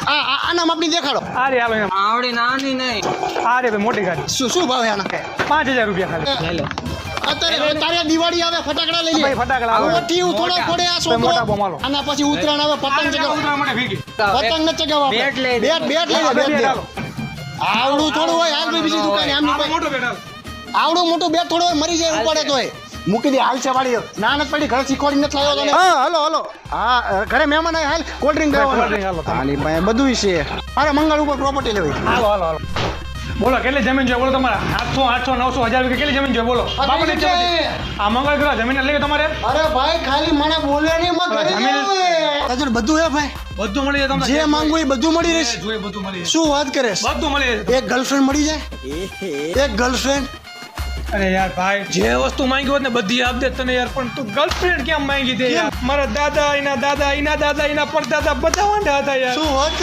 આના માપની દેખાડો. અરે હાલો એમ. આવડી નાની નહીં. અરે ભાઈ મોટી ગાડી શું ભાવ છે આના? 5000 રૂપિયા ખાલી. લે લો. અત્યારે તારે દિવાળી આવે ફટાકડા લઈ લે. ભાઈ ફટાકડા આવે. ઓટી થોડો થોડે આ ભાઈ મોટા છોકરો. બોમાલો. આના પછી ઉત્તરાયણ આવે પતંગ ચગાવ. ઉતરા માટે ભેગી. પતંગ ન ચગાવવા. બેટ લઈ લે. બેટ લઈ લે. બેટ દે. આવડું થોડું હોય હાલ ભાઈ બીજી દુકાને આમ આ મોટો બેટ હાલ. આવડું મોટું બેટ થોડું હોય મરી જાય ઉપાડે તોય મૂકી દે. હાલ છે વાળી ના નથી પડી ઘરે શીખવાડી નથી લાવ્યો તને. હા હલો હા ઘરે મહેમાન આવે હાલ કોલ્ડ ડ્રિંક cold drink હાલો. હાલી ભાઈ બધું છે. અરે મંગળ ઉપર પ્રોપર્ટી લેવી. હાલો હાલો હાલો. બોલો કેટલી જમીન જોઈએ બોલો તમારે? 700 800 900 1000 રૂપિયા કેટલી જમીન જોઈએ બોલો? બાપાને છે. આ મંગળ ગ્રહ જમીન લેવી તમારે? અરે ભાઈ ખાલી મને બોલે નહીં મત હવે કરી જમીન- દેવું. બધું હે ભાઈ બધું મળી જાય તમને. જે માંગવું એ બધું મળી રહેશે. જોઈએ બધું મળી જાય. શું વાત કરે છે? બધું મળી જાય. એક ગર્લફ્રેન્ડ મળી જાય. એક ગર્લફ્રેન્ડ અરે યાર ભાઈ જે વસ્તુ માંગી હોત ને બધી આપ દે તને યાર, પણ તું ગર્લફ્રેન્ડ કેમ માંગી દે યાર? મારા દાદા એના પરદાદા બધા વાંઢા હતા યાર. શું વાત